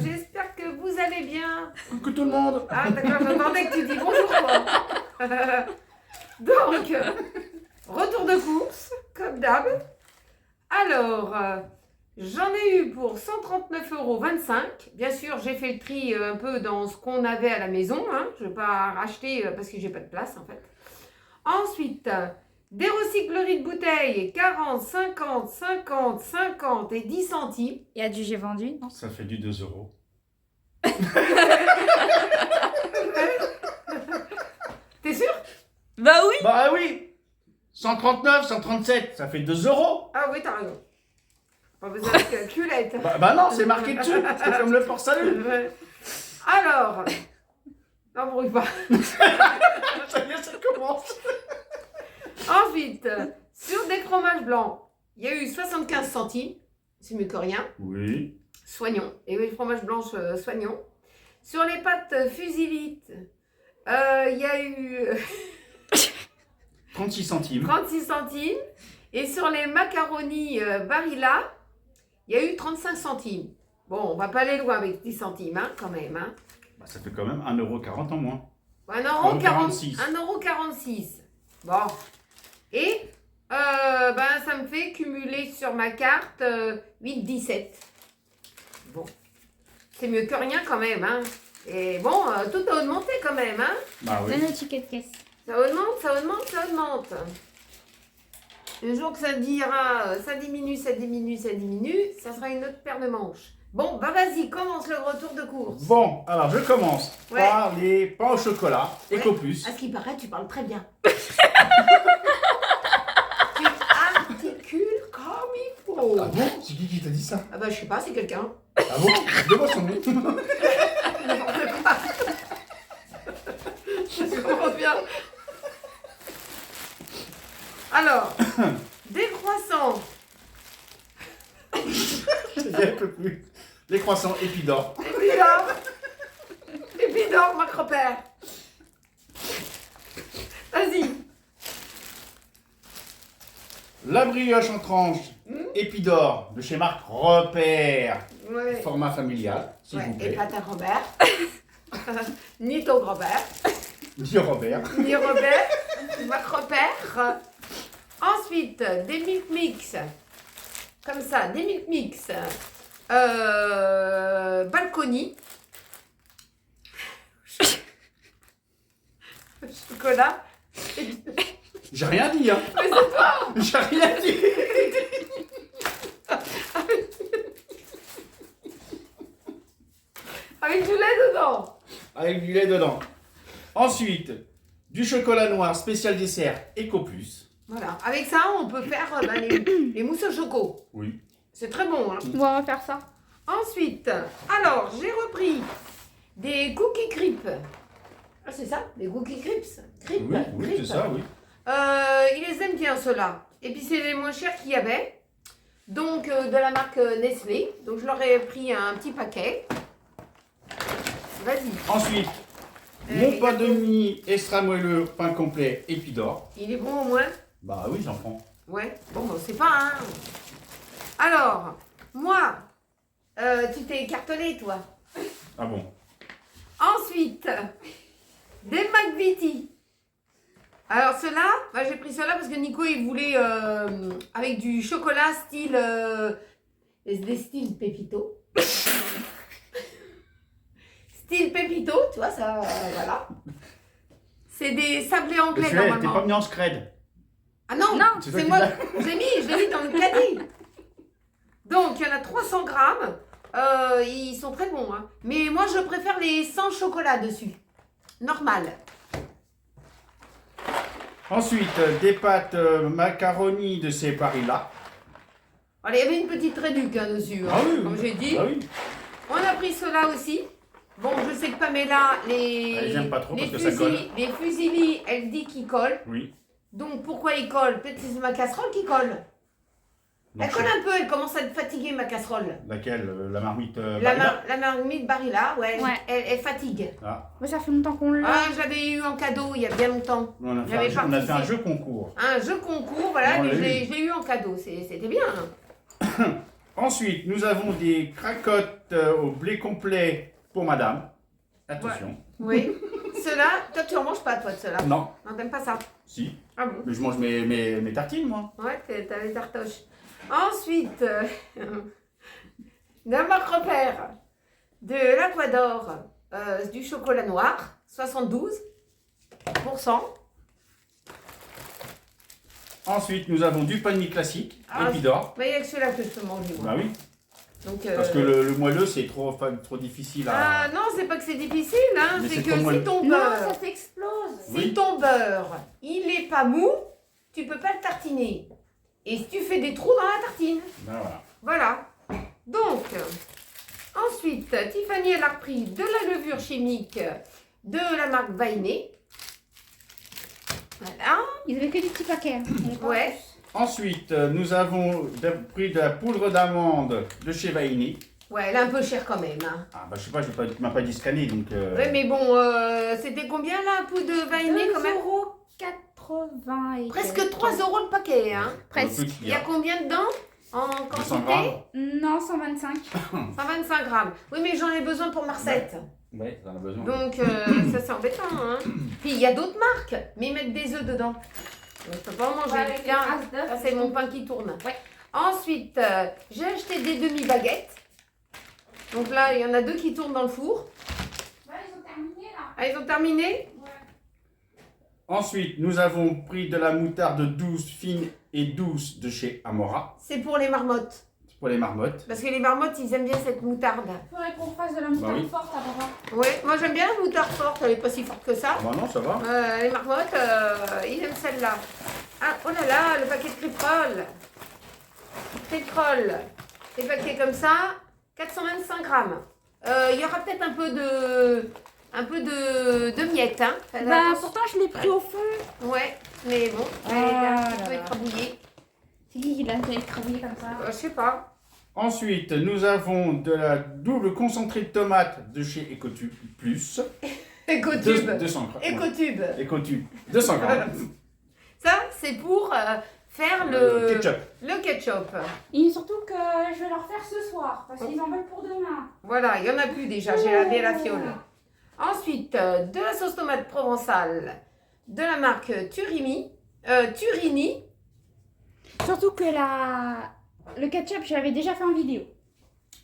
j'espère que vous allez bien. Que tout le monde. Ah d'accord, j'entendais que tu dis bonjour toi. Donc, retour de course, comme d'hab. Alors, j'en ai eu pour 139,25 €. Bien sûr, j'ai fait le tri un peu dans ce qu'on avait à la maison. Hein. Je ne vais pas racheter parce que j'ai pas de place en fait. Ensuite, des recycleries de bouteilles, 40, 50, 50, 50 et 10 centimes. Il y a du j'ai vendu, non? Ça fait du 2 €. T'es sûr? Bah oui. Bah oui. 139, 137, ça fait 2 €. Ah oui, t'as raison. Pas besoin de calculette. Bah non, c'est marqué dessus. C'est comme le port salut. Alors, n'embrouille pas. Ça y est, ça commence. Ensuite, sur des fromages blancs, il y a eu 75 centimes. C'est mieux que rien. Oui. Soignons. Et oui, fromage blanche, soignons. Sur les pâtes Fusilite, il y a eu 36 centimes. 36 centimes. Et sur les macaronis Barilla, il y a eu 35 centimes. Bon, on va pas aller loin avec 10 centimes, hein, quand même. Hein. Bah, ça fait quand même 1,40 € en moins. 1,46 1,46 €. 1,46 €. Bon. Et ben, ça me fait cumuler sur ma carte 8,17 €. Bon. C'est mieux que rien quand même. Hein. Et bon, tout a augmenté quand même. Hein. Bah oui. Donne le ticket de caisse. Ça augmente, ça augmente, ça augmente. Le jour que ça dira, ça diminue, ça diminue, ça diminue, ça sera une autre paire de manches. Bon, bah vas-y, commence le retour de course. Bon, alors je commence Ouais. par les pains au chocolat, Ouais. EcoPlus. À ce qui paraît, tu parles très bien. Tu articules comme il faut. Ah bon? C'est qui t'a dit ça? Ah bah je sais pas, c'est quelqu'un. Ah bon? Donne-moi son nom. Je comprends bien. Alors, des croissants. Un peu plus. Les croissants Épidore. Épidore, macro-père. Vas-y. La brioche en tranche Épidore de chez Marc Repère. Ouais. Format familial, s'il vous Ouais. Et plaît. pas ta grand-mère. Ni ton grand-père. Dit Robert. Ni Robert. Macro-père. Ensuite, des milk mix. Comme ça, des milk mix. Balcony. Chocolat. J'ai rien dit, hein. Mais c'est toi. J'ai rien dit. Avec du lait dedans. Avec du lait dedans. Ensuite, du chocolat noir spécial dessert EcoPlus. Voilà. Avec ça, on peut faire les mousses au choco. Oui. C'est très bon. Hein. On va refaire ça. Ensuite, alors, j'ai repris des cookies crips. Ah, c'est ça, des cookies crips. Crips, Oui, oui, crips. c'est ça, oui. Ils les aiment bien, ceux-là. Et puis, c'est les moins chers qu'il y avait. Donc, de la marque Nestlé. Donc, je leur ai pris un petit paquet. Vas-y. Ensuite, mon pain de mie extra moelleux, pain complet Épidore. Il est bon au moins? Bah oui, j'en prends. Ouais. Bon, on sait pas, hein. Alors, moi, tu t'es écartelé, toi. Ah bon? Ensuite, des McVitie. Alors ceux-là, bah, j'ai pris ceux-là parce que Nico il voulait avec du chocolat style des styles Pépito. Style Pépito, tu vois ça, voilà. C'est des sablés anglais T'es pas normalement. mis en scred. Ah non, Non, c'est toi c'est qui moi, l'as. je l'ai mis dans le caddie. Donc il y en a 300 grammes. Ils sont très bons, hein. Mais moi je préfère les sans chocolat dessus. Normal. Ensuite, des pâtes macaroni de ces Barilla. Allez, il y avait une petite réduc hein, dessus, hein, Ah oui, comme j'ai dit. Ah oui. On a pris cela aussi. Bon, je sais que Pamela, Elle aime pas trop parce que ça colle. les fusillis, elle dit qu'ils collent. Oui. Donc pourquoi ils collent? Peut-être que c'est ma casserole qui colle. Donc, Elle colle un peu, elle commence à être fatiguée, ma casserole. laquelle? La marmite La, Barilla. la marmite Barilla, ouais, Ouais. elle fatigue. Ah, Mais ça fait longtemps qu'on l'a. Ah, je l'avais eu en cadeau il y a bien longtemps. on a fait, J'avais on a fait un participé. jeu concours. Un jeu concours, voilà, On mais l'a je l'ai eu en cadeau, c'était bien. Hein. Ensuite, nous avons des cracottes au blé complet pour madame. Attention. Oui. Ceux-là, toi tu en manges pas toi de ceux-là. Non, Non, t'aimes pas ça. si. Ah bon? Mais je mange mes tartines, moi. Ouais, t'as les tartoches. Ensuite, d'un marque repère de l'Aquador, du chocolat noir, 72%. Ensuite, nous avons du panier classique, Ah, Épidore. Mais il y a que celui-là que je peux manger, moi. Bah oui, Donc, parce que le moelleux, c'est trop difficile à... Ah non, c'est pas que c'est difficile, hein, Mais c'est c'est que comme moi si le- ton Non, beurre, ça s'explose. si ton beurre, il est pas mou, tu peux pas le tartiner. Et si tu fais des trous dans la tartine. Ben voilà. Voilà. Donc, ensuite, Tiffany, elle a repris de la levure chimique de la marque Vainé. Voilà. Ils avaient que des petits paquets. Hein. Il y en avait pas Ouais. plus. Ensuite, nous avons pris de la poudre d'amande de chez Vaini. Ouais, elle est un peu chère quand même. Hein. Ah bah je sais pas, tu m'as pas dit scanner, donc... Ouais, mais bon, c'était combien la poudre de Vainé quand même 2,80 et Presque quelques. 3 € le paquet. Hein. Presque. Il y a combien dedans en 200 quantité? grammes. Non, 125. 125 grammes. Oui, mais j'en ai besoin pour ma recette. Ouais, t'en as besoin. Donc, ça c'est embêtant. Hein. Puis il y a d'autres marques, mais ils mettent des œufs dedans. Donc, je peux pas en manger. Ouais, avec les Tiens, traces d'œufs. ça c'est mon pain qui tourne. Ouais. Ensuite, j'ai acheté des demi-baguettes. Donc là, il y en a 2 qui tournent dans le four. Ouais, ils ont terminé là. Ah, ils ont terminé? Ouais. Ensuite, nous avons pris de la moutarde douce, fine et douce de chez Amora. C'est pour les marmottes. C'est pour les marmottes. Parce que les marmottes, ils aiment bien cette moutarde. Faudrait qu'on fasse de la moutarde oui. forte à papa. Ouais, moi j'aime bien la moutarde forte, elle est pas si forte que ça. Ah bah non, ça va. Les marmottes, ils aiment celle-là. Ah, oh là là, le paquet de Criprol. Criprol. Des paquets comme ça, 425 grammes. Il y aura peut-être un peu de miettes. Hein. Faites Bah, attention. pourtant, je l'ai pris au fond. Ouais, mais bon, elle Ah est un là petit peu là. écrabouillée. C'est qui l'a écrabouillé comme ça? Je sais pas. Ensuite, nous avons de la double concentré de tomate de chez Ecotube Plus. Écotube. 200 grammes. Écotube. Ecotube. 200 grammes. Ça, c'est pour faire le Ketchup. le ketchup. Et surtout que je vais leur faire ce soir, parce qu'ils en veulent pour demain. Voilà, il n'y en a plus déjà, j'ai lavé la fiole. Ensuite, de la sauce tomate provençale de la marque Turini. Surtout que le ketchup, je l'avais déjà fait en vidéo.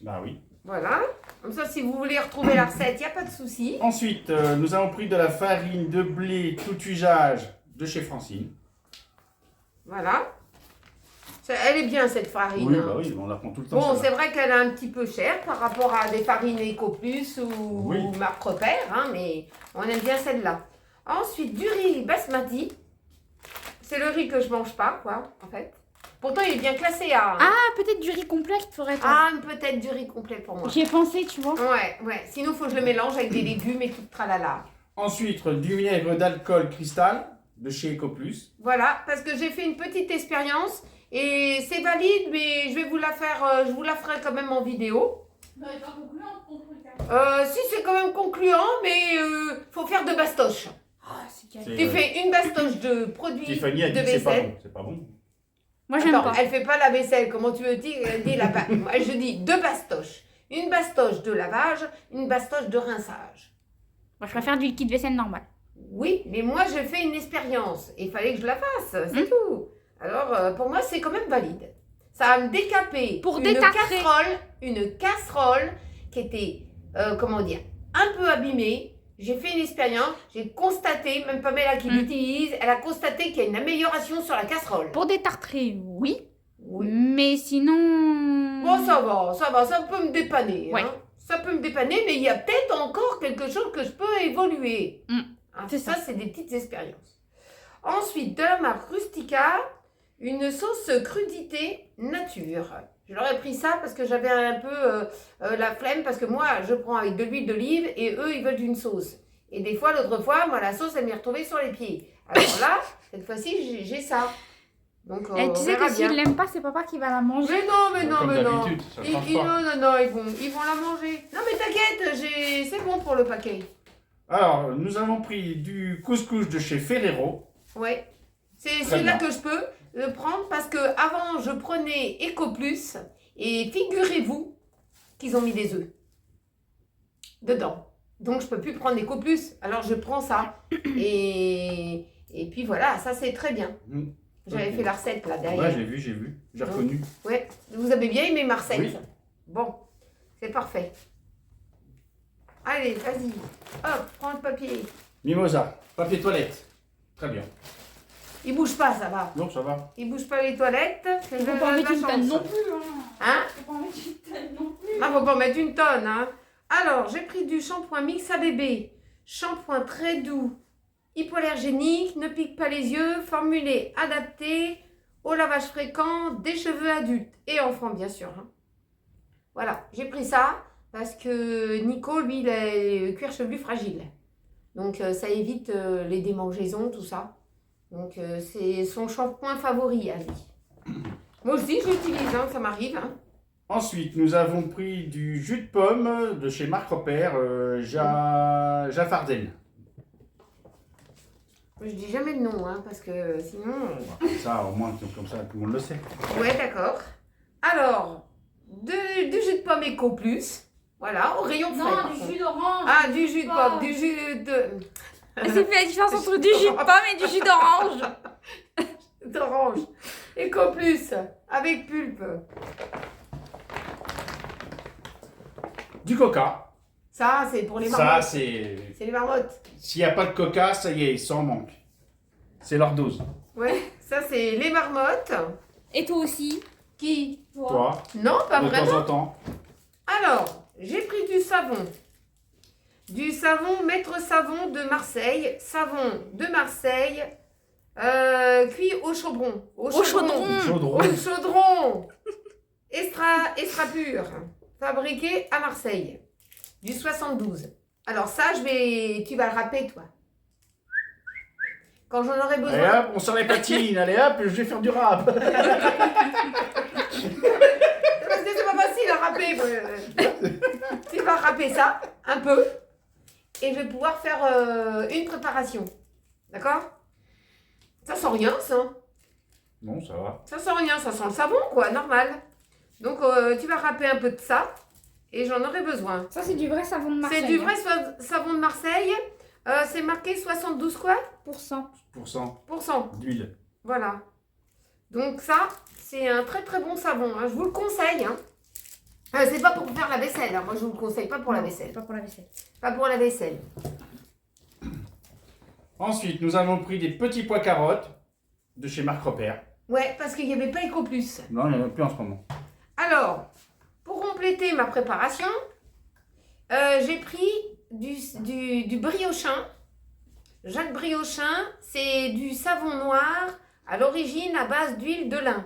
Bah oui. Voilà. Comme ça, si vous voulez retrouver la recette, il n'y a pas de souci. Ensuite, nous avons pris de la farine de blé tout usage de chez Francine. Voilà. Elle est bien cette farine. Oui, hein. bah oui, on la prend tout le temps. Bon, celle-là. c'est vrai qu'elle est un petit peu chère par rapport à des farines EcoPlus ou, Oui. ou marque repère, hein, mais on aime bien celle-là. Ensuite, du riz basmati. C'est le riz que je mange pas, quoi, en fait. Pourtant, il est bien classé à... Ah, peut-être du riz complet qu'il faudrait pas. Ah, peut-être du riz complet pour moi. J'y ai pensé, tu vois. Ouais, ouais. Sinon, il faut que je le mélange avec des légumes et tout tralala. Ensuite, du vinaigre d'alcool cristal de chez EcoPlus. Voilà, parce que j'ai fait une petite expérience et c'est valide, mais je vais vous la faire, je vous la ferai quand même en vidéo. Si, c'est quand même concluant, mais faut faire de bastoches. Ah, c'est C'est- galère. Tu fais une bastoche de produits Tiffany a de dit que c'est pas vaisselle. bon. C'est pas bon. Moi, j'aime Attends, pas. elle fait pas la vaisselle, comment tu veux dire moi, je dis deux bastoches. Une bastoche de lavage, une bastoche de rinçage. Moi, je préfère du liquide vaisselle normal. Oui, mais moi j'ai fait une expérience et il fallait que je la fasse, c'est tout. Alors pour moi c'est quand même valide. Ça va me décaper Pour une détartrer. casserole qui était, comment dire, un peu abîmée. J'ai fait une expérience, j'ai constaté, même Pamela qui l'utilise, elle a constaté qu'il y a une amélioration sur la casserole. Pour détartrer, oui. Oui. Mais sinon... Bon, ça peut me dépanner. Ouais. Hein. Ça peut me dépanner, mais il y a peut-être encore quelque chose que je peux évoluer. Hein, c'est ça, ça. c'est des petites expériences. Ensuite, de la marque Rustica, une sauce crudité nature. Je leur ai pris ça parce que j'avais un peu la flemme, parce que moi, je prends avec de l'huile d'olive et eux, ils veulent une sauce. Et des fois, l'autre fois, moi, la sauce, elle m'est retombée sur les pieds. Alors là, cette fois-ci, j'ai ça. Donc, Et tu on sais verra que bien. s'il l'aime pas, c'est papa qui va la manger. Mais non, Comme mais non. d'habitude, ça Ils- change ils- pas. non, ils vont la manger. Non, mais t'inquiète, c'est bon pour le paquet. Alors, nous avons pris du couscous de chez Ferrero. Ouais. C'est Très celui-là bien. que je peux le prendre parce que avant je prenais EcoPlus Et figurez-vous qu'ils ont mis des œufs dedans. Donc, je ne peux plus prendre l'Eco Plus. Alors, je prends ça. Et puis, voilà, ça, c'est très bien. J'avais Ok. fait la recette, là, derrière. Ouais, j'ai vu. J'ai reconnu. Ouais, vous avez bien aimé ma recette. Oui. Bon, c'est parfait. Allez, vas-y. Hop, prends le papier. Mimosa, papier toilette. Très bien. Il bouge pas, ça va. Non, ça va. Il bouge pas les toilettes. C'est Il faut de pas en la mettre une chance. tonne non plus. Hein? Faut pas en mettre une tonne non plus. Ah, faut pas en mettre une tonne, hein. Alors, j'ai pris du shampoing mix à bébé. Shampoing très doux, hypoallergénique, ne pique pas les yeux, formulé adapté au lavage fréquent des cheveux adultes et enfants, bien sûr. Hein. Voilà, j'ai pris ça parce que Nico, lui, il a le cuir chevelu fragile. Donc, ça évite les démangeaisons, tout ça. Donc, c'est son shampoing favori à lui. Moi aussi, je l'utilise, hein, ça m'arrive. Hein. Ensuite, nous avons pris du jus de pomme de chez Marc Repère, Jaffardel. Je dis jamais le nom, hein, parce que sinon... Ça, au moins, comme ça, tout le monde le sait. Ouais, d'accord. Alors, du jus de pomme Eco Plus. Voilà, au rayon frais. par Non, du contre. jus d'orange. Ah, du jus de Pomme. pomme, du jus de... Mais c'est fait la différence entre du jus de pomme et du jus d'orange. d'orange. Eco Plus, avec pulpe. Du coca. Ça, c'est pour les Ça, marmottes. c'est... C'est les marmottes. S'il n'y a pas de coca, ça y est, ça en manque. C'est leur dose. Ouais, ça, c'est les marmottes. Et toi aussi. Qui? Toi, Non, pas de vraiment. temps en temps. Alors, j'ai pris du savon. Du savon Maître Savon de Marseille. Savon de Marseille. Cuit au chaudron. Au chaudron. Chaudron. Au chaudron. Extra pur. Fabriqué à Marseille. Du 72. Alors ça, tu vas le râper, toi. Quand j'en aurai Allez besoin. hop, on sort les patines. Allez hop, je vais faire du rap. Parce que c'est pas facile à râper. Tu vas râper ça, un peu. Et je vais pouvoir faire une préparation. D'accord? Ça sent rien, ça. Non, ça va. Ça sent rien, ça sent le savon, quoi, normal. Donc, tu vas râper un peu de ça. Et j'en aurai besoin. Ça, c'est du vrai savon de Marseille. C'est du vrai savon de Marseille. C'est marqué 72 quoi? Pourcent d'huile. Voilà. Donc ça, c'est un très très bon savon. Hein. Je vous le conseille. Hein. C'est pas pour faire la vaisselle. Hein. Moi, je vous le conseille pas pour la vaisselle. Pas pour la vaisselle. Pas pour la vaisselle. Ensuite, nous avons pris des petits pois carottes de chez Marc Repère. Ouais, parce qu'il n'y avait pas Eco Plus. Non, il n'y en a plus en ce moment. Alors, pour compléter ma préparation, j'ai pris du briochin. Jacques Briochin, c'est du savon noir à l'origine à base d'huile de lin,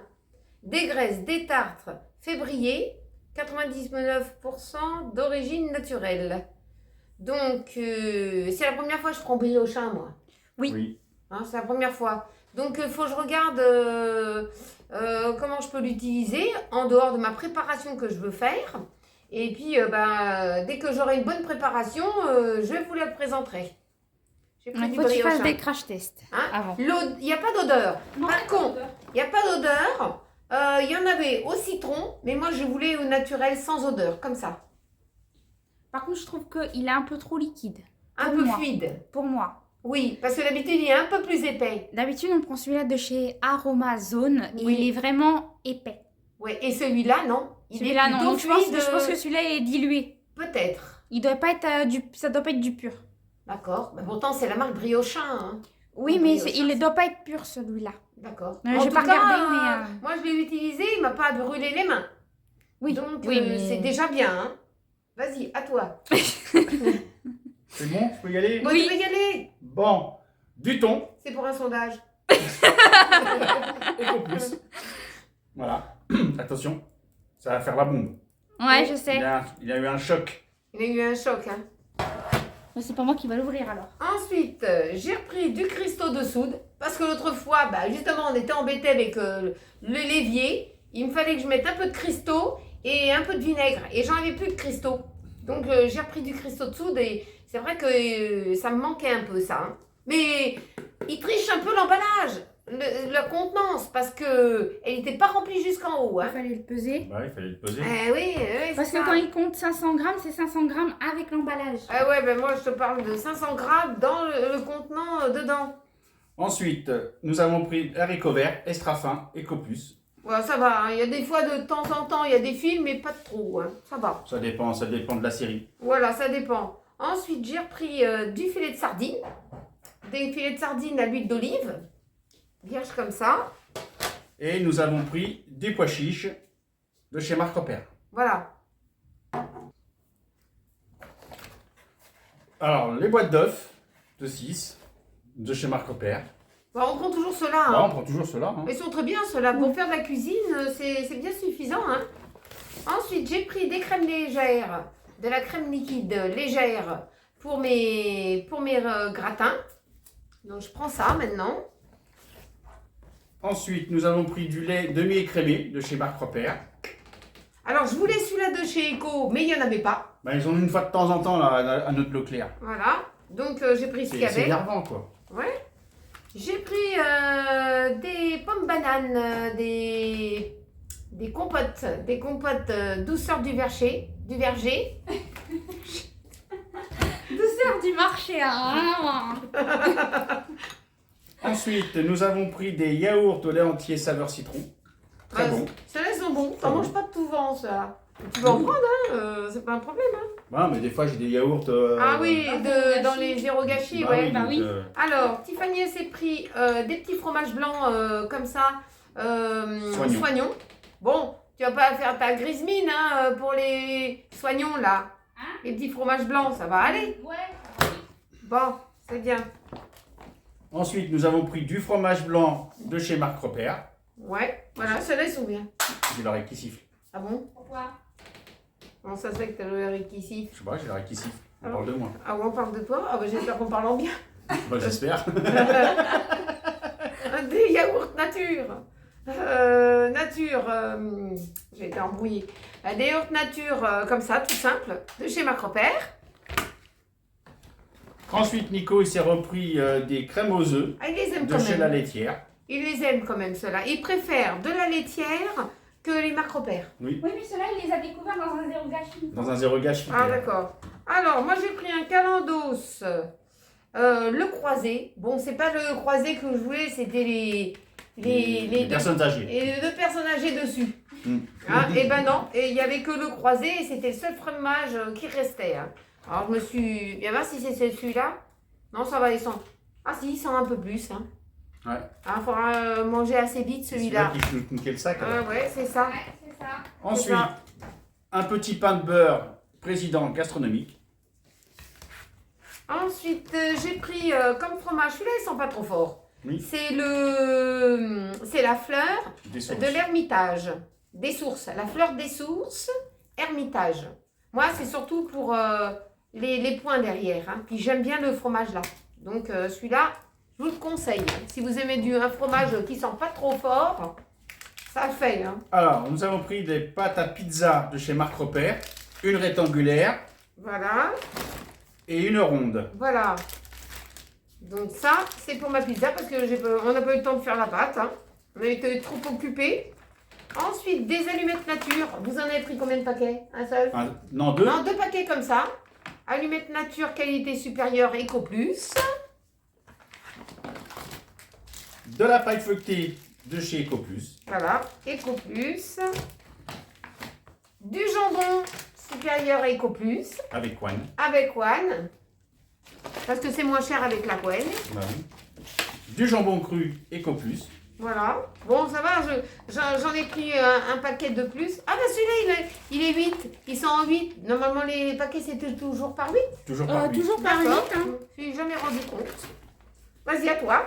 des graisses, des tartres, février, 99% d'origine naturelle. Donc, c'est la première fois que je prends Briochin, moi. Oui. Hein, c'est la première fois. Donc, il faut que je regarde comment je peux l'utiliser en dehors de ma préparation que je veux faire. Et puis, dès que j'aurai une bonne préparation, je vous la présenterai. J'ai pris Il du faut que tu fasses briochin. des crash tests Hein avant. Il n'y a pas d'odeur. Non, Par contre, il n'y a pas d'odeur. Il y en avait au citron, mais moi, je voulais au naturel sans odeur, comme ça. Par contre, je trouve qu'il est un peu trop liquide. Un Pour peu moi. fluide. Pour moi. Oui, parce que d'habitude, il est un peu plus épais. D'habitude, on prend celui-là de chez Aromazone. Oui. Il est vraiment épais. Ouais. Et celui-là, non. Il Celui-là, est non. plutôt Donc, fluide. je pense que celui-là est dilué. Peut-être. Il doit pas être ça doit pas être du pur. D'accord. Mais pourtant, c'est la marque Briochin. Hein. Oui, Le mais briochin. il ne doit pas être pur celui-là. D'accord. Je En vais tout pas cas, regarder, mais. moi, je l'ai utilisé, il m'a pas brûlé les mains. Oui. Donc, oui, mais... c'est déjà bien. Hein. Vas-y, à toi. C'est bon, je peux y aller? Bon, Oui. tu peux y aller. Bon, du thon, C'est pour un sondage. Eco Plus. Voilà. Attention, ça va faire la bombe. Ouais, je sais. Il a eu un choc. Il a eu un choc. Hein. Mais c'est pas moi qui va l'ouvrir alors. Ensuite, j'ai repris du cristaux de soude. Parce que l'autre fois, justement, on était embêté avec le l'évier. Il me fallait que je mette un peu de cristaux et un peu de vinaigre. Et j'en avais plus de cristaux. Donc, j'ai repris du cristaux de soude. Et c'est vrai que ça me manquait un peu, ça. Hein. Mais il triche un peu l'emballage. la contenance parce que elle n'était pas remplie jusqu'en haut. Il Hein. fallait le peser. Bah, il fallait le peser. Oui, Parce c'est que ça. quand il compte 500 grammes, c'est 500 grammes avec l'emballage. Ah ouais, ben moi je te parle de 500 grammes dans le contenant dedans. Ensuite, nous avons pris haricot vert, extra fin, Eco Plus. Ouais, ça va, hein. Il y a des fois de temps en temps, il y a des films, mais pas de trop. Hein. Ça va. Ça dépend de la série. Voilà, ça dépend. Ensuite, j'ai repris du filet de sardine. Des filets de sardine à l'huile d'olive. Vierge comme ça. Et nous avons pris des pois chiches de chez Marc Repère. Voilà. Alors, les boîtes d'œufs de 6 de chez Marc Repère. Bon, on prend toujours ceux-là. Hein. Bah, on prend toujours ceux-là. Hein. Ils sont très bien ceux-là. Pour faire de la cuisine, c'est bien suffisant. Hein. Ensuite, j'ai pris des crèmes légères, de la crème liquide légère pour mes gratins. Donc, je prends ça maintenant. Ensuite, nous avons pris du lait demi-écrémé de chez Marc Repère. Alors, je voulais celui-là de chez Eco, mais il n'y en avait pas. Bah, ils ont une fois de temps en temps là, à notre Leclerc. Voilà. Donc, j'ai pris ce qu'il y C'est avait. énervant quoi. Ouais. J'ai pris des pommes bananes, des compotes, douceur du verger. Douceur du marché, hein. Ensuite, nous avons pris des yaourts au lait entier saveur citron. Très Ouais, bon. Ceux-là, ils sont bons. Très T'en bon. manges pas de tout vent, ça. Tu peux en prendre, hein. C'est pas un problème, hein. Bah, mais des fois, j'ai des yaourts. Ah oui, gâchis. dans les zéro gâchis, bah ouais. oui, bah donc, oui. Alors, Tiffany s'est pris des petits fromages blancs comme ça, soignons. Bon, tu vas pas faire ta grise mine hein, pour les soignons là. Hein? Les petits fromages blancs, ça va aller. Ouais. Bon, c'est bien. Ensuite, nous avons pris du fromage blanc de chez Marc Repère. Ouais, voilà, ceux-là ils sont bien. J'ai l'oreille qui siffle. Ah bon? Pourquoi? Comment ça se fait que t'as l'oreille qui siffle? Je sais pas, j'ai l'oreille qui siffle. On Ah parle de moi. Ah ouais, on parle de toi? Ah bah j'espère qu'on parle en bien. Bah, j'espère. Des yaourts nature. J'ai été embrouillée. Des yaourts nature comme ça, tout simple, de chez Macropère. Ensuite, Nico, il s'est repris des crèmes aux œufs Ah, il les aime de quand chez même. la laitière. Il les aime quand même, ceux-là. Il préfère de la laitière que les Macropères. Oui, Oui, mais ceux-là, il les a découverts dans un zéro gâchis. dans un zéro gâchis. Ah, d'accord. Alors, moi, j'ai pris un calendos, le croisé. Bon, c'est pas le croisé que je voulais, c'était les deux, personnes âgées. et les deux personnes âgées dessus. Mm. Hein, et ben non, et il n'y avait que le croisé et c'était le seul fromage qui restait. Hein. Alors, je me suis... Viens voir si c'est celui-là. Non, ça va, il sent... Ah si, il sent un peu plus. Hein. Ouais. Il faudra manger assez vite celui-là. C'est celui-là qui niquait le sac. alors. Ah ouais, c'est ça. Ouais, c'est ça. Ensuite, ça. un petit pain de beurre président gastronomique. Ensuite, j'ai pris comme fromage, celui-là il sent pas trop fort. Oui. C'est la fleur Des sources. de l'Ermitage, des sources, la fleur des sources, Ermitage. Moi, c'est surtout pour les points derrière. Hein. Puis j'aime bien le fromage là. Donc celui-là, je vous le conseille. Si vous aimez un fromage qui sent pas trop fort, ça fait. Hein. Alors, nous avons pris des pâtes à pizza de chez Marc Repère, une rectangulaire Voilà, et une ronde. voilà. Donc ça, c'est pour ma pizza parce que on n'a pas eu le temps de faire la pâte. Hein. On a été trop occupés. Ensuite, des allumettes nature. Vous en avez pris combien de paquets? Un seul? Non, deux. Non, 2 paquets comme ça. Allumettes nature, qualité supérieure, Eco Plus. De la paille feuilletée de chez EcoPlus. Voilà, Eco Plus. Du jambon supérieur Eco Plus Avec One. avec One. Parce que c'est moins cher avec la couenne. Bah oui. Du jambon cru EcoPlus. Voilà. Bon, ça va, j'en ai pris un paquet de plus. Ah, bah celui-là, il est 8. Ils sont en 8. Normalement, les paquets, c'était toujours par 8. Toujours par huit. Toujours par 8, D'accord. hein. Je ne suis jamais rendu compte. Vas-y, à toi.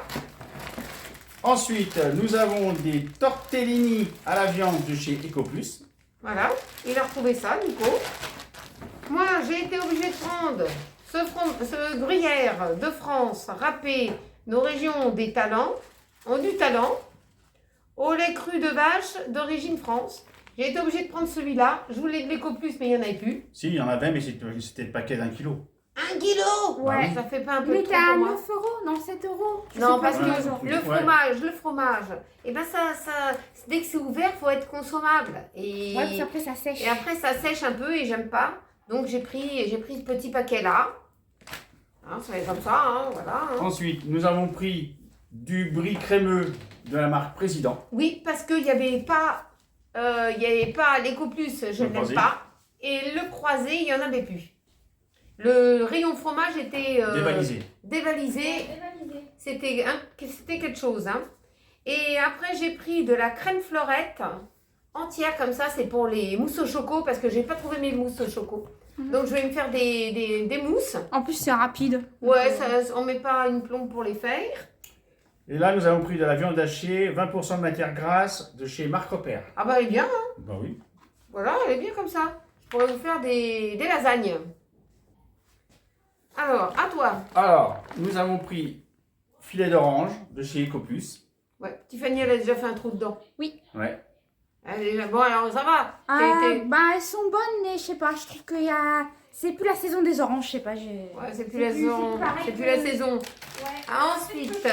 Ensuite, nous avons des tortellini à la viande de chez EcoPlus. Voilà. Il a retrouvé ça, Nico. Moi, j'ai été obligée de prendre ce gruyère de France râpé, nos régions des talents, ont du talent, au lait cru de vache d'origine France. J'ai été obligée de prendre celui-là. Je voulais de l'Eco Plus, mais il n'y en avait plus. Si, il y en avait, mais c'était le paquet d'1 kilo. 1 kilo. Ouais. Ça fait pas un Il peu était trop à pour moi? 9 euros, non 7 euros. Je Non, sais parce pas que combien. le fromage, et ben dès que c'est ouvert, faut être consommable. Et, Ouais, puis après ça sèche. et après, ça sèche un peu et j'aime pas. Donc j'ai pris ce petit paquet là. Hein, ça va être comme ça, hein, voilà. Hein. Ensuite, nous avons pris du brie crémeux de la marque Président. Oui, parce qu'il n'y avait pas, l'Ecoplus, je Le n'aime croisé. pas. Et le croisé, il n'y en avait plus. Le rayon fromage était Dévalisé. dévalisé. Dévalisé. C'était quelque chose. Hein. Et après, j'ai pris de la crème fleurette entière comme ça. C'est pour les mousses au choco parce que j'ai pas trouvé mes mousses au choco. Mhm. Donc, je vais me faire des mousses. En plus, c'est rapide. Ouais, on met pas une plombe pour les faire. Et là, nous avons pris de la viande hachée, 20% de matière grasse de chez Marc Repère. Ah bah, elle est bien. Hein. Bah oui. Voilà, elle est bien comme ça. Je pourrais vous faire des lasagnes. Alors, à toi. Alors, nous avons pris filet d'orange de chez Ecoplus. Ouais, Tiffany, elle a déjà fait un trou dedans. Ouais. Elle est déjà... Bon, alors ça va. Bah elles sont bonnes, mais je sais pas, je trouve qu'il y a... C'est plus la saison des oranges, je sais pas, j'ai... Ouais, c'est plus C'est la plus- saison. c'est pareil C'est plus que- la saison. Ouais. Ah, ensuite,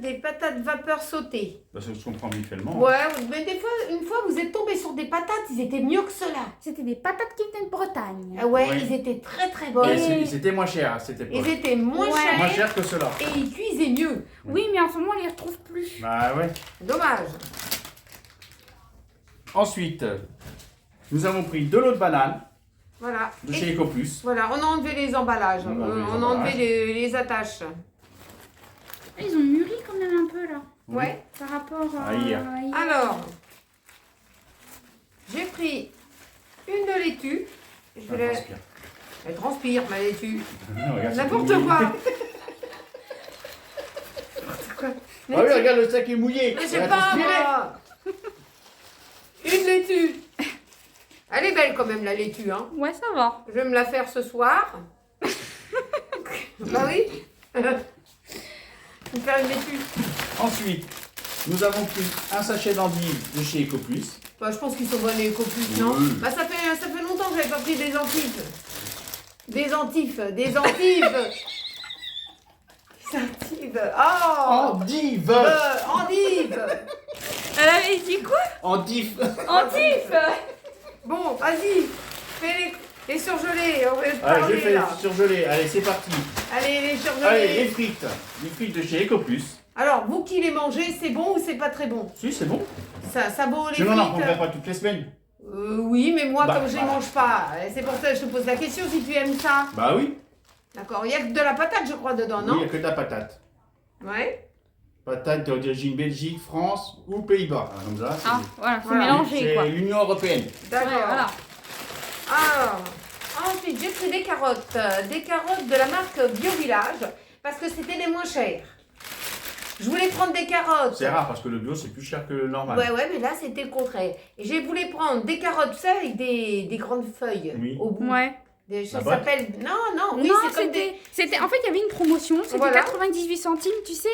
des patates vapeur sautées. Bah, c'est ce qu'on prend habituellement. Ouais, mais des fois, une fois, vous êtes tombé sur des patates, ils étaient mieux que cela. C'était des patates qui venaient de Bretagne. Ah ouais, Ouais. ils étaient très très Et bonnes. c'était moins cher à cette époque. Ils étaient moins Ouais. Moins chers cher que cela. et ils cuisaient mieux. Oui, mais en ce moment, on les retrouve plus. Bah ouais. Dommage. Ensuite, nous avons pris de l'eau de banane Voilà. de Et chez Ecoplus. voilà, on a enlevé les emballages. On a enlevé les On a enlevé emballages. les attaches. Ils ont mûri quand même un peu, là, Ouais. par rapport à... hier. Alors, j'ai pris une de laitue. Je Ça vais la- transpire. Elle transpire, ma laitue. Regarde, c'est N'importe mouillé. quoi. N'importe quoi. Ah oui, regarde, le sac est mouillé. Mais Elle c'est a pas transpiré. moi. Une laitue. Elle est belle quand même, la laitue. Hein. Ouais, ça va. Je vais me la faire ce soir. Bah oui. Je vais me faire une laitue. Ensuite, nous avons pris un sachet d'endives de chez Ecoplus. Bah, je pense qu'ils sont bons les Ecoplus, non? Oui. Bah, ça fait longtemps que j'avais pas pris des entifs. Des entifs. Des endives. Oh! Endives. Endives. Elle avait dit quoi? Endives. Antif. Bon, vas-y. Fais les surgelés. On va Allez, parler, j'ai fait là. surgelé. Allez, c'est parti. Allez, les surgelés. Allez, les frites. Les frites de chez Ecoplus. Alors, vous qui les mangez, c'est bon ou c'est pas très bon? Si, c'est bon. Ça vaut les Je n'en frites? prendrai pas toutes les semaines. Oui, mais moi, Bah, comme je les voilà. mange pas, c'est pour ça que je te pose la question si tu aimes ça. Bah oui. D'accord, il y a que de la patate, je crois, dedans, Oui, il n'y non? a que de la patate. Ouais. Patate d'origine Belgique, France ou Pays-Bas. Ah, comme ça, c'est Ah, voilà, c'est Voilà. mélangé quoi. c'est l'Union Européenne. D'accord. Ouais, voilà. Alors, ensuite, j'ai pris des carottes de la marque Bio Village, parce que c'était les moins chères. Je voulais prendre des carottes. C'est rare parce que le bio, c'est plus cher que le normal. Ouais, mais là, c'était le contraire. Et j'ai voulu prendre des carottes, tu sais, avec des grandes feuilles Oui. au bout. Ouais. Ça La boîte. s'appelle... Non, oui, non, c'est comme des... c'était... En fait, il y avait une promotion, c'était Voilà. 98 centimes, tu sais,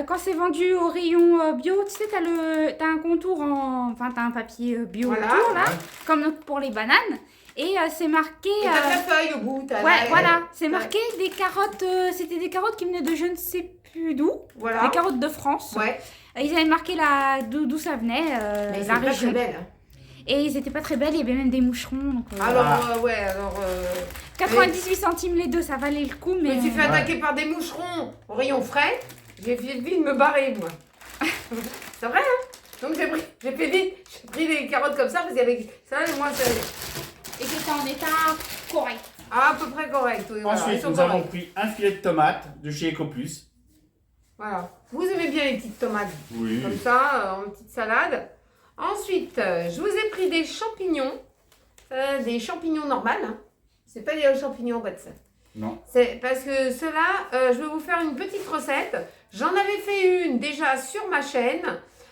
quand c'est vendu au rayon bio, tu sais, t'as un contour en... Enfin, t'as un papier bio Voilà. autour, là, Ouais. comme pour les bananes, et c'est marqué... Et t'as la feuille au bout. t'as Ouais, la- voilà, c'est Ouais. marqué des carottes, c'était des carottes qui venaient de je ne sais plus d'où, Voilà. des carottes de France. Ouais, Ils avaient marqué d'où ça venait, mais c'est la pas très région. belle. Hein. Et ils étaient pas très belles, il y avait même des moucherons. Donc, Alors, Ah. ouais, alors... 98 centimes les deux, ça valait le coup, mais... Mais tu fais attaquer par des moucherons au rayon frais, j'ai fait vite me barrer, moi. C'est vrai, hein? Donc j'ai pris des carottes comme ça, parce qu'il y avait ça, et moi, c'est Et c'était en état correct. à peu près correct. Oui, voilà, Ensuite, ils sont nous avons corrects. pris un filet de tomates de chez Ecoplus. Voilà. Vous aimez bien les petites tomates, Oui. comme ça, en petite salade. Ensuite, je vous ai pris des champignons normales. Hein. C'est pas des champignons en boîte ça. Non. C'est parce que ceux-là, je vais vous faire une petite recette. J'en avais fait une déjà sur ma chaîne.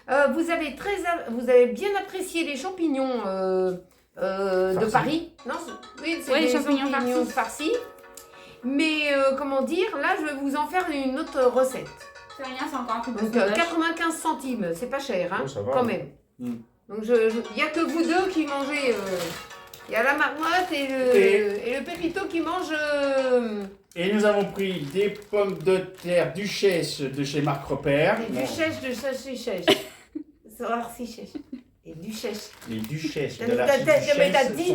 Vous avez bien apprécié les champignons de Farcis. Paris. Non, oui, c'est Ouais, des les champignons farcis. Mais comment dire, là, je vais vous en faire une autre recette. C'est rien, c'est encore un peu plus Donc 95 centimes, c'est pas cher, hein, Oh, ça va, quand oui. même. Mm. Donc il n'y a que vous deux qui mangez Il y a la marmotte et le pépito qui mange. Et nous avons pris des pommes de terre duchesse de chez Marc Repère. Les duchesses de Sachichèche. Et duchesse. Les duchesses de Mais la t'as dit.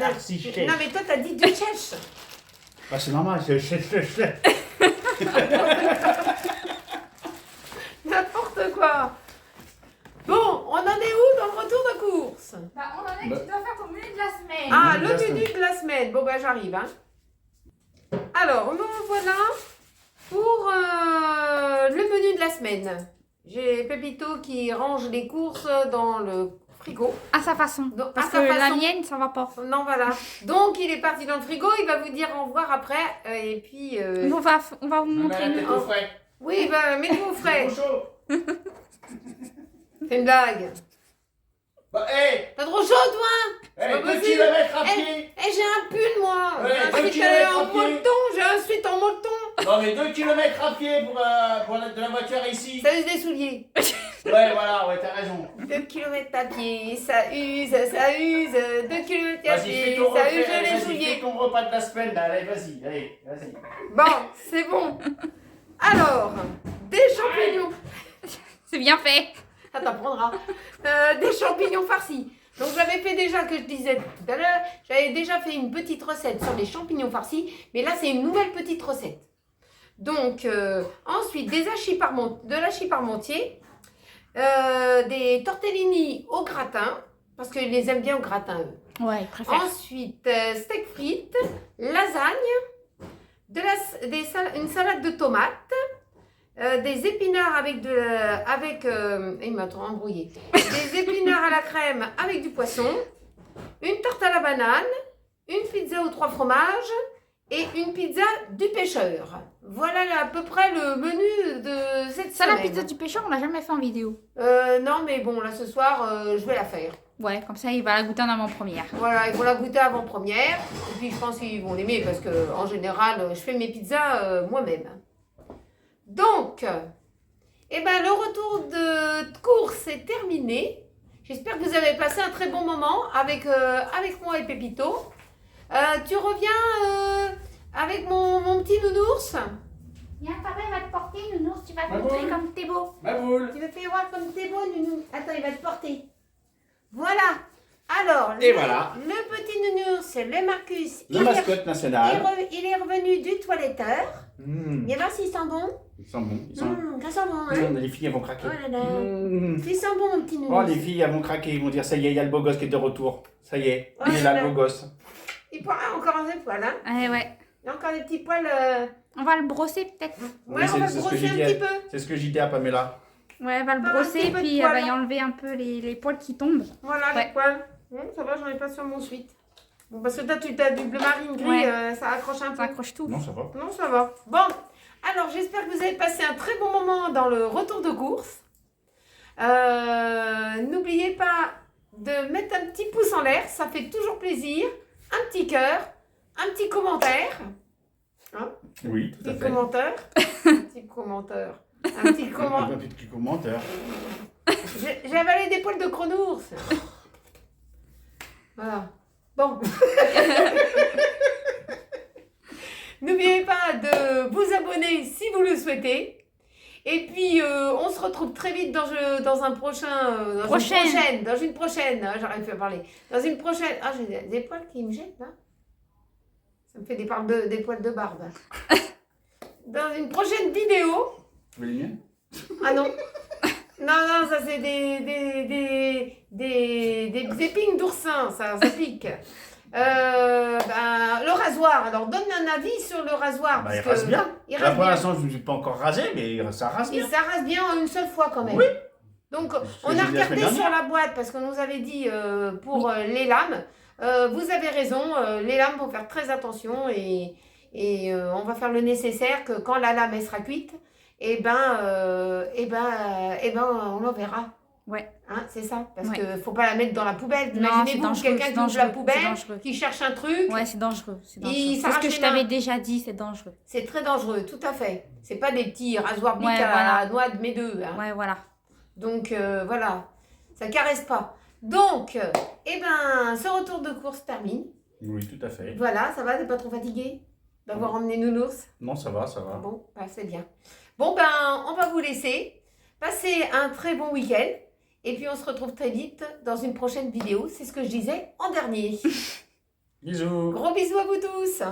Archichèche. Non, mais toi, t'as dit duchesse. Ah, c'est normal, c'est. N'importe quoi. Bon, on en est où dans le retour de course? Bah, on en est, tu dois faire ton menu de la semaine. Ah, menu de le la menu de la semaine. Bon, ben j'arrive. Hein. Alors, nous voilà pour le menu de la semaine. J'ai Pépito qui range les courses dans le frigo. À sa façon. Donc, Parce à que sa la façon. mienne, ça va pas. Non, voilà. Donc, il est parti dans le frigo. Il va vous dire au revoir après. Et puis... On va vous montrer. au frais. Oui, bah, mettez-vous au frais. Trop chaud. C'est une blague. Bah, hé, T'as trop chaud, toi? hey, pas 2 possible. kilomètres à Eh, pied. j'ai un pull, moi. Ouais, J'ai un 2 suite kilomètres en à pied. moleton. J'ai un suite en moleton. Non, mais 2 kilomètres à pied pour de la voiture ici. Ça use des souliers. Ouais, voilà, ouais, t'as raison. 2 km à pied, ça use. 2 km à Vas-y, fais pied, ton ça refait, use les vas-y, fais souliers. ton repas de la semaine, là. Allez, vas-y. Bon, c'est bon. Alors, des champignons. C'est bien fait. Ça t'apprendra. Des champignons farcis. Donc, j'avais fait déjà, que je disais tout à l'heure, j'avais déjà fait une petite recette sur les champignons farcis. Mais là, c'est une nouvelle petite recette. Donc, ensuite, de l'hachis parmentier. Des tortellini au gratin, parce qu'ils les aiment bien au gratin, eux. Ouais, je préfère. Ensuite, steak frites, lasagne, une salade de tomates, des épinards il m'a trop embrouillé. Des épinards à la crème avec du poisson, une tarte à la banane, une pizza aux 3 fromages et une pizza du pêcheur. Voilà à peu près le menu de cette Ça, semaine. la pizza du pêcheur, on l'a jamais fait en vidéo. Non, mais bon, là ce soir, je vais la faire. Ouais, comme ça, il va la goûter en avant-première. Voilà, ils vont la goûter avant-première. Et puis je pense qu'ils vont l'aimer parce que en général, je fais mes pizzas moi-même. Donc, eh ben, le retour de course est terminé. J'espère que vous avez passé un très bon moment avec moi et Pépito. Tu reviens avec mon petit nounours? Viens, papa, il va te porter, nounours, tu vas te Ah montrer bon comme t'es beau. Ma boule. Tu veux faire voir comme t'es beau, nounours? Attends, il va te porter. Voilà. Alors, Et voilà. Le petit nounours, c'est le Marcus. Le mascotte national. Il est revenu du toiletteur. Viens voir s'il sent bon. Ils sont bons. Ça sent bon, hein? Les filles, elles vont craquer. Oh là là. Mmh. Il sent bon, mon petit nounours. Oh, les filles, elles vont craquer. Ils vont dire, ça y est, il y a le beau gosse qui est de retour. Ça y est, il est là, le beau gosse. Il prend encore un poils, hein? Ouais. Il y a encore des petits poils. On va le brosser peut-être. Ouais, Oui, on va c'est ce que brosser j'ai un dit à- petit peu. C'est ce que j'ai dit à Pamela. Ouais, elle va le Pas un brosser, petit peu de puis elle poils, va y hein. enlever un peu les poils qui tombent. Voilà, Ouais. les poils. Ça va, j'en ai pas sur mon suite. Bon, parce que toi, tu as du bleu marine gris, Ouais. ça accroche un peu. Ça accroche tout. Non, ça va. Non, ça va. Bon, alors j'espère que vous avez passé un très bon moment dans le retour de course. N'oubliez pas de mettre un petit pouce en l'air, ça fait toujours plaisir. Un petit cœur, un petit commentaire. Oui, tout à Petit fait. commentaire. Un petit commentaire. Un petit comment. Un petit commentaire. J'ai avalé des poils de cronours. Voilà. Bon. N'oubliez pas de vous abonner si vous le souhaitez. Et puis, on se retrouve très vite dans un prochain... Dans une prochaine. Ah, j'arrive plus à parler. Dans une prochaine... Ah, j'ai des poils qui me jettent, là. Ça me fait des poils de barbe. Dans une prochaine vidéo... Tu veux les miennes? Ah non. Non, ça c'est des épines d'oursin, ça pique. Le rasoir, alors donne un avis sur le rasoir. Bah, parce il que rase bien. Il Là, rase pour bien. l'instant, je ne me suis pas encore rasé, mais ça rase Et bien. ça rase bien en une seule fois quand même. Oui. Donc que on j'ai a dit la regardé semaine sur dernière. la boîte parce qu'on nous avait dit pour les lames. Vous avez raison, les lames, faut faire très attention et on va faire le nécessaire que quand la lame elle sera cuite, on l'enverra. Ouais. Hein, c'est ça, parce Ouais. que faut pas la mettre dans la poubelle. Non, c'est Imaginez-vous dangereux, quelqu'un c'est qui ouvre la dangereux, c'est poubelle, dangereux. qui cherche un truc, Ouais, c'est dangereux. C'est Il dangereux. C'est ce s'arrache que les je t'avais mains. déjà dit, c'est dangereux. c'est très dangereux, tout à fait. C'est pas des petits rasoirs bics Ouais, à voilà. la noix de mes deux. Hein. Ouais, voilà. Donc voilà, ça caresse pas. Donc, eh ben, ce retour de course termine. Oui, tout à fait. Voilà, ça va, t'es pas trop fatigué d'avoir emmené Nounours? Non, ça va, ça va. Bon, bah, c'est bien. Bon, ben, on va vous laisser. Passez un très bon week-end. Et puis, on se retrouve très vite dans une prochaine vidéo. C'est ce que je disais en dernier. Bisous. Gros bisous à vous tous.